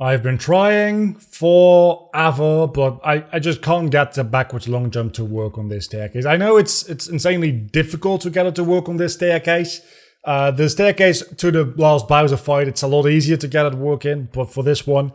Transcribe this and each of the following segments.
I've been trying forever, but I just can't get the backwards long jump to work on this staircase. I know it's insanely difficult to get it to work on this staircase. The staircase to the last Bowser fight, it's a lot easier to get it working, but for this one,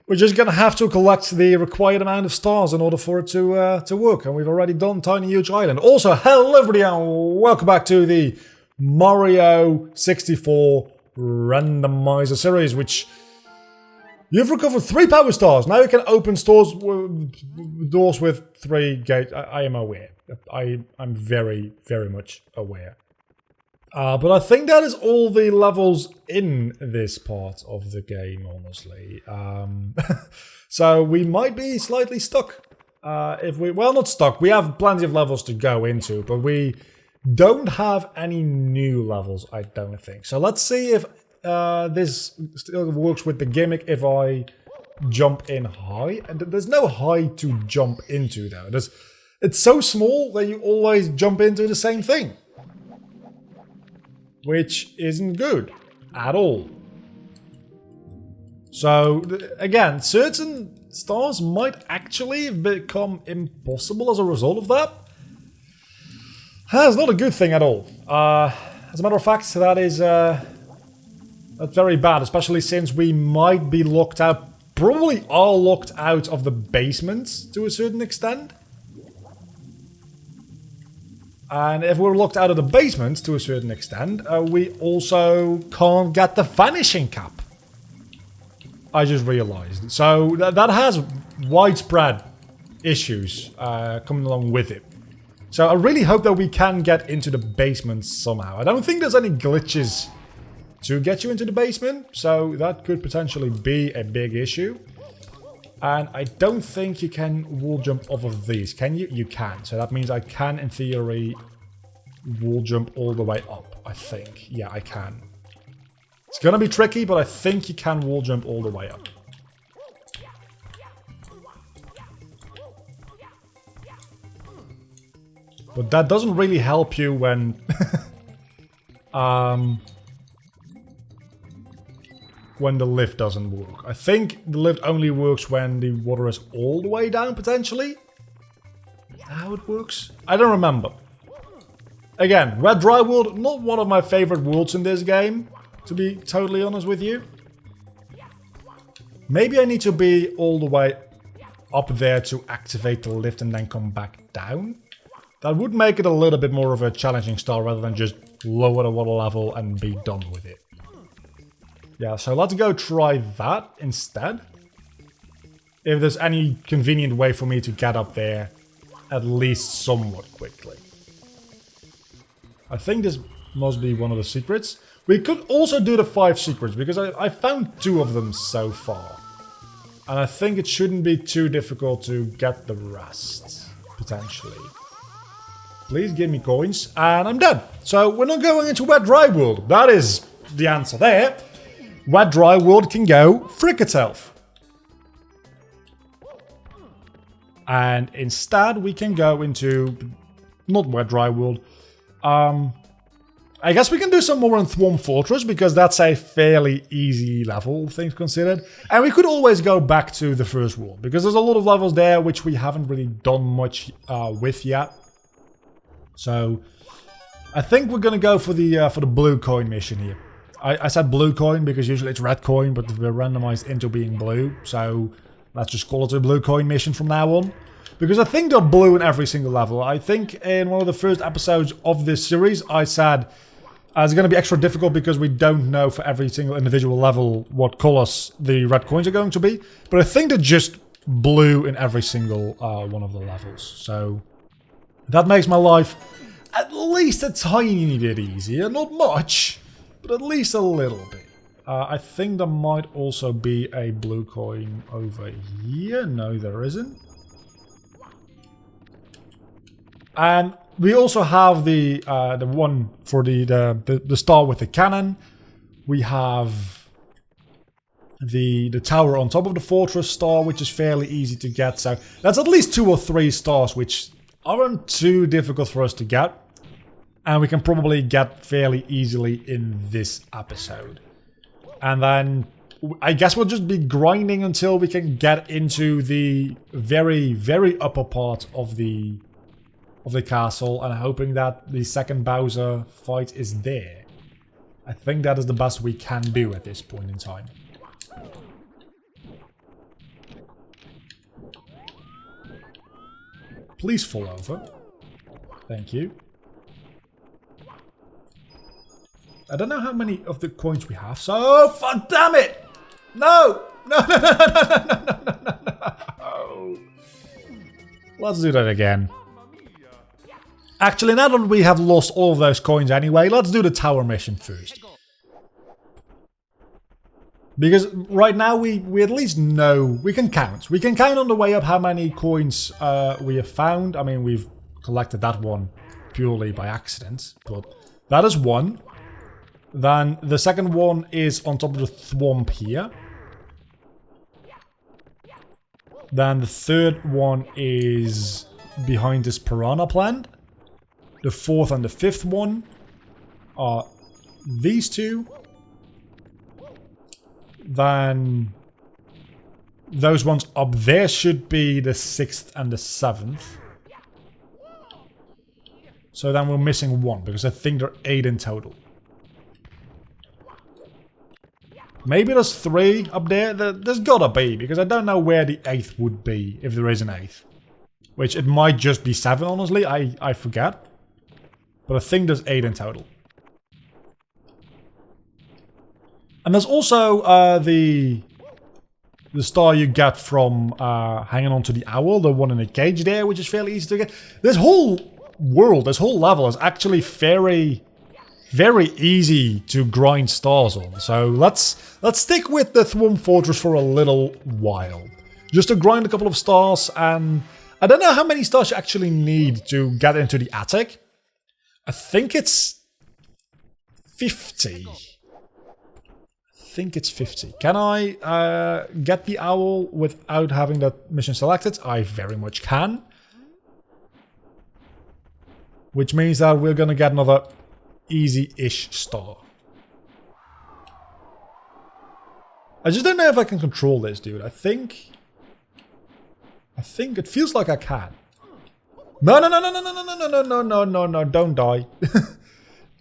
we're just gonna have to collect the required amount of stars in order for it to work, and we've already done Tiny Huge Island. Also, hello everybody and welcome back to the Mario 64 Randomizer series, which you've recovered 3 power stars. Now you can open doors with 3 gates. I am aware. I'm very, very much aware. But I think that is all the levels in this part of the game, honestly. So we might be slightly stuck. Well, not stuck. We have plenty of levels to go into, but we don't have any new levels, I don't think. So let's see if this still works with the gimmick if I jump in high. And there's no high to jump into, though. It's so small that you always jump into the same thing, which isn't good at all. So, again, certain stars might actually become impossible as a result of that. That's not a good thing at all. As a matter of fact, that's very bad, especially since we might be locked out, probably are locked out of the basement to a certain extent. And if we're locked out of the basement to a certain extent, we also can't get the vanishing cap. I just realized. So that has widespread issues coming along with it. So I really hope that we can get into the basement somehow. I don't think there's any glitches to get you into the basement, so that could potentially be a big issue. And I don't think you can wall jump off of these. Can you? You can. So that means I can, in theory, wall jump all the way up, I think. Yeah, I can. It's gonna be tricky, but I think you can wall jump all the way up. But that doesn't really help you when... when the lift doesn't work. I think the lift only works when the water is all the way down, potentially? Is that how it works? I don't remember. Again, Red Dry World, not one of my favorite worlds in this game, to be totally honest with you. Maybe I need to be all the way up there to activate the lift and then come back down. That would make it a little bit more of a challenging star rather than just lower the water level and be done with it. Yeah, so let's go try that instead. If there's any convenient way for me to get up there, at least somewhat quickly. I think this must be one of the secrets. We could also do the 5 secrets, because I found 2 of them so far. And I think it shouldn't be too difficult to get the rest, potentially. Please give me coins, and I'm done. So we're not going into Wet Dry World. That is the answer there. Wet Dry World can go frick itself. And instead we can go into not Wet Dry World. I guess we can do some more on Thwomp Fortress, because that's a fairly easy level, things considered. And we could always go back to the first world, because there's a lot of levels there which we haven't really done much with yet. So I think we're gonna go for the blue coin mission here. I said blue coin because usually it's red coin, but we're randomized into being blue. So let's just call it a blue coin mission from now on. Because I think they're blue in every single level. I think in one of the first episodes of this series, I said it's going to be extra difficult because we don't know for every single individual level what colors the red coins are going to be. But I think they're just blue in every single one of the levels. So that makes my life at least a tiny bit easier. Not much, but at least a little bit. I think there might also be a blue coin over here. No, there isn't. And we also have the one for the star with the cannon. We have the tower on top of the fortress star, which is fairly easy to get. So that's at least 2 or 3 stars, which aren't too difficult for us to get. And we can probably get fairly easily in this episode. And then I guess we'll just be grinding until we can get into the very, very upper part of the castle and hoping that the second Bowser fight is there. I think that is the best we can do at this point in time. Please fall over. Thank you. I don't know how many of the coins we have, so fuck damn it! No! No, no, no, no, no, no, no, no, no. Let's do that again. Actually, now that we have lost all of those coins anyway, let's do the tower mission first. Because right now we at least know, we can count. We can count on the way up how many coins we have found. I mean, we've collected that one purely by accident, but that is one. Then the second one is on top of the thwomp here. Then the third one is behind this piranha plant. The fourth and the fifth one are these two. Then those ones up there should be the sixth and the seventh. So then we're missing one because I think there are 8 in total. Maybe there's 3 up there. There's gotta be, because I don't know where the 8th would be if there is an 8th. Which it might just be 7, honestly. I forget. But I think there's 8 in total. And there's also the star you get from hanging onto the owl, the one in the cage there, which is fairly easy to get. This whole world, this whole level is actually very easy to grind stars on. So let's stick with the Thwomp Fortress for a little while. Just to grind a couple of stars, and I don't know how many stars you actually need to get into the attic. I think it's 50. I think it's 50. Can I get the owl without having that mission selected? I very much can. Which means that we're gonna get another easy-ish star. I just don't know if I can control this, dude. I think it feels like I can. No, no, no, no, no, no, no, no, no, no, no, no, no, don't die.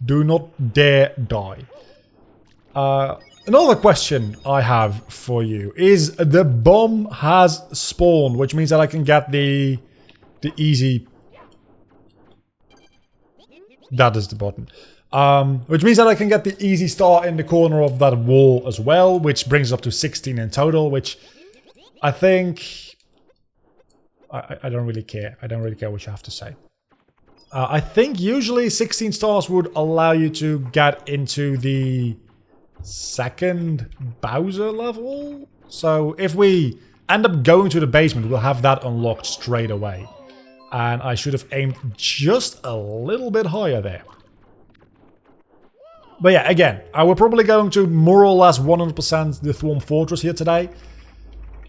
Do not dare die. Another question I have for you is the bomb has spawned, which means that I can get the easy... That is the button. Which means that I can get the easy star in the corner of that wall as well, which brings up to 16 in total, which I think... I don't really care. I don't really care what you have to say. I think usually 16 stars would allow you to get into the second Bowser level. So if we end up going to the basement, we'll have that unlocked straight away. And I should have aimed just a little bit higher there. But yeah, again, we're probably going to more or less 100% the Thwomp Fortress here today.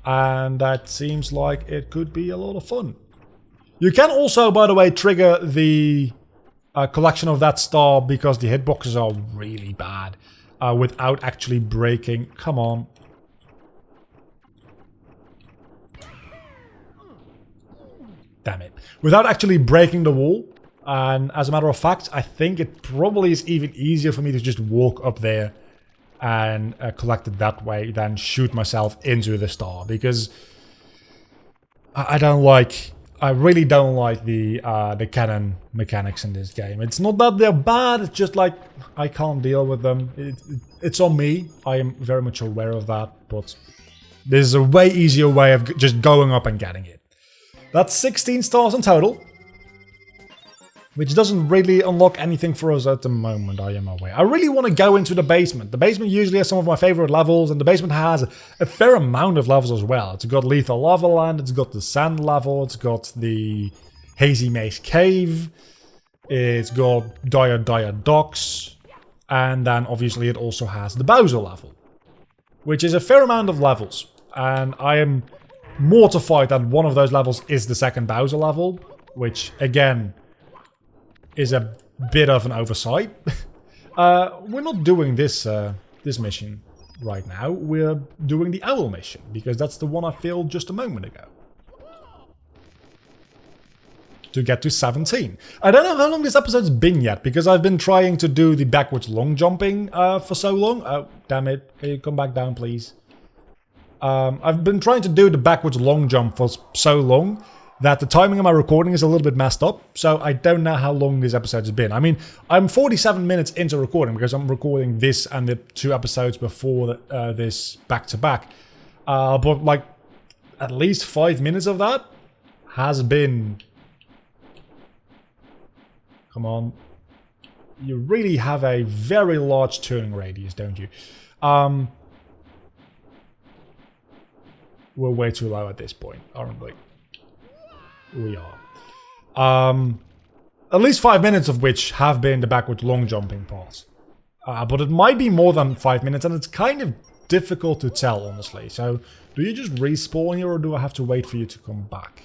And that seems like it could be a lot of fun. You can also, by the way, trigger the collection of that star because the hitboxes are really bad. Without actually breaking. Come on. Damn it. Without actually breaking the wall. And as a matter of fact, I think it probably is even easier for me to just walk up there and collect it that way than shoot myself into the star. Because I really don't like the cannon mechanics in this game. It's not that they're bad, it's just like I can't deal with them. It's on me. I am very much aware of that, but there's a way easier way of just going up and getting it. That's 16 stars in total. Which doesn't really unlock anything for us at the moment, I am aware. I really want to go into the basement. The basement usually has some of my favorite levels, and the basement has a fair amount of levels as well. It's got Lethal Lava Land, it's got the Sand level, it's got the Hazy Maze Cave, it's got Dire Docks, and then obviously it also has the Bowser level. Which is a fair amount of levels, and I am mortified that one of those levels is the second Bowser level, which again... is a bit of an oversight. We're not doing this this mission. right now, we're doing the owl mission, because that's the one I filled just a moment ago. To get to 17. I don't know how long this episode's been yet, because I've been trying to do the backwards long jumping for so long. Oh, damn it. Can you come back down, please? I've been trying to do the backwards long jump for so long that the timing of my recording is a little bit messed up, so I don't know how long this episode has been. I mean, I'm 47 minutes into recording, because I'm recording this and the 2 episodes before this back-to-back. But, like, at least 5 minutes of that has been... Come on. You really have a very large turning radius, don't you? We're way too low at this point, aren't we? We are. At least 5 minutes of which have been the backwards long jumping part. But it might be more than 5 minutes, and it's kind of difficult to tell, honestly. So, do you just respawn here, or do I have to wait for you to come back?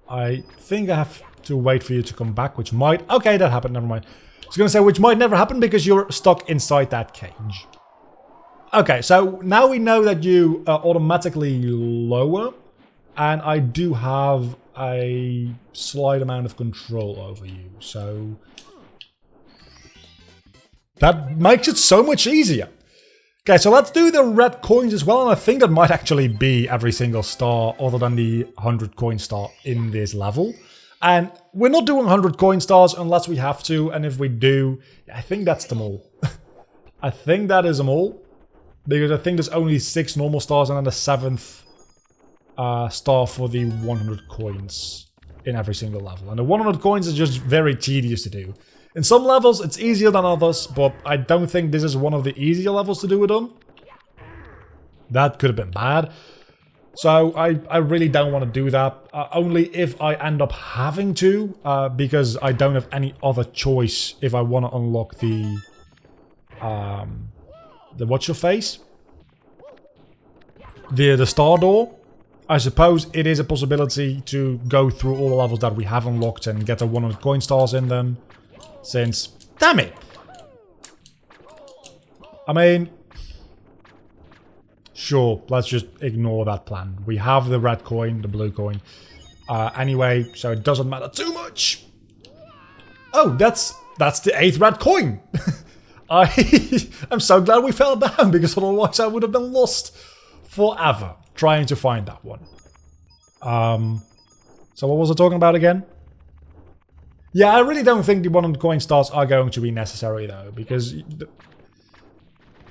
I think I have to wait for you to come back, which might... Okay, that happened, never mind. I was going to say, which might never happen because you're stuck inside that cage. Okay, so now we know that you automatically lower, and I do have a slight amount of control over you, so... That makes it so much easier. Okay, so let's do the red coins as well, and I think that might actually be every single star other than the 100 coin star in this level. And we're not doing 100 coin stars unless we have to, and if we do, I think that's them all. I think that is them all, because I think there's only 6 normal stars and then the 7th star for the 100 coins in every single level. And the 100 coins is just very tedious to do. In some levels, it's easier than others, but I don't think this is one of the easier levels to do it on. That could have been bad. So I really don't want to do that. Only if I end up having to, because I don't have any other choice if I want to unlock the what's your face? The star door. I suppose it is a possibility to go through all the levels that we have unlocked and get the 100 coin stars in them. Since... Damn it! I mean... Sure, let's just ignore that plan. We have the red coin, the blue coin. Anyway, so it doesn't matter too much. Oh, that's the 8th red coin! I'm so glad we fell down, because otherwise I would have been lost forever trying to find that one. So what was I talking about again? Yeah, I really don't think the 100 coin stars are going to be necessary though, because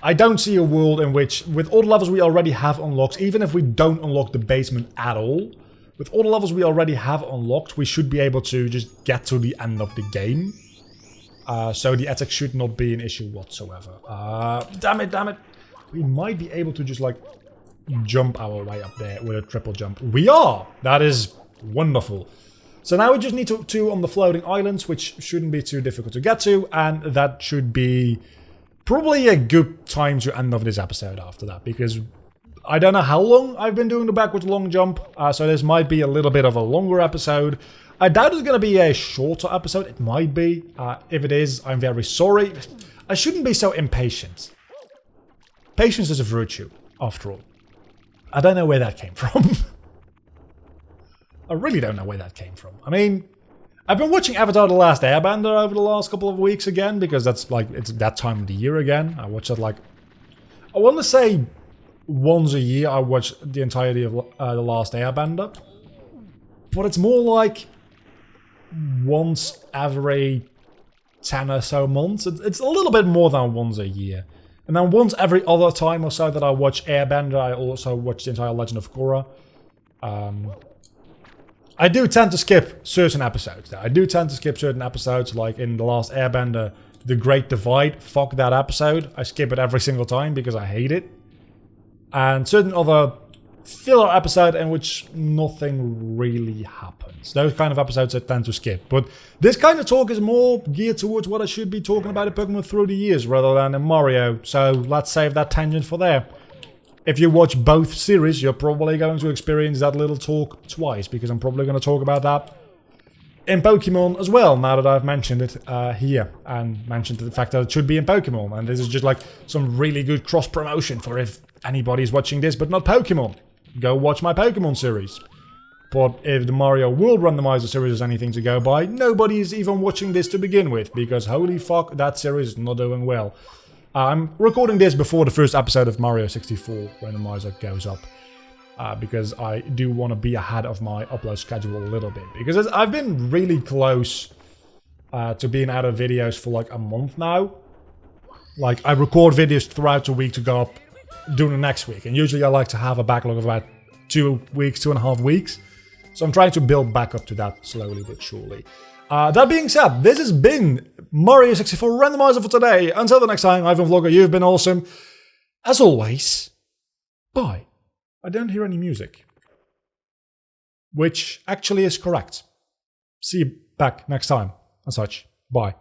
I don't see a world in which, with all the levels we already have unlocked, even if we don't unlock the basement at all, with all the levels we already have unlocked, we should be able to just get to the end of the game. So the attack should not be an issue whatsoever. Damn it. We might be able to just like jump our way up there with a triple jump. We are! That is wonderful. So now we just need two on the floating islands, which shouldn't be too difficult to get to, and that should be probably a good time to end off this episode after that, because I don't know how long I've been doing the backwards long jump, so this might be a little bit of a longer episode. I doubt it's going to be a shorter episode. It might be. If it is, I'm very sorry. I shouldn't be so impatient. Patience is a virtue, after all. I don't know where that came from. I really don't know where that came from. I mean, I've been watching Avatar The Last Airbender over the last couple of weeks again, because that's like, it's that time of the year again. I watch that like, I want to say once a year I watch the entirety of The Last Airbender. But it's more like once every 10 or so months. It's a little bit more than once a year. And then once every other time or so that I watch Airbender, I also watch the entire Legend of Korra. I do tend to skip certain episodes. I do tend to skip certain episodes, like in The Last Airbender, The Great Divide. Fuck that episode. I skip it every single time because I hate it. And certain other filler episode in which nothing really happens. Those kind of episodes I tend to skip. But this kind of talk is more geared towards what I should be talking about in Pokemon through the years rather than in Mario. So let's save that tangent for there. If you watch both series, you're probably going to experience that little talk twice, because I'm probably going to talk about that in Pokemon as well, now that I've mentioned it here, and mentioned the fact that it should be in Pokemon, and this is just like some really good cross-promotion for if anybody's watching this but not Pokemon. Go watch my Pokemon series. But if the Mario World Randomizer series is anything to go by, nobody is even watching this to begin with, because holy fuck, that series is not doing well. I'm recording this before the first episode of Mario 64 Randomizer goes up. Because I do want to be ahead of my upload schedule a little bit. Because I've been really close to being out of videos for like a month now. Like, I record videos throughout the week to go up during the next week. And usually I like to have a backlog of about 2 weeks, 2.5 weeks. So I'm trying to build back up to that slowly but surely. That being said, this has been Mario 64 Randomizer for today. Until the next time, I've been Vlogger, you've been awesome. As always, bye. I don't hear any music. Which actually is correct. See you back next time. And such. Bye.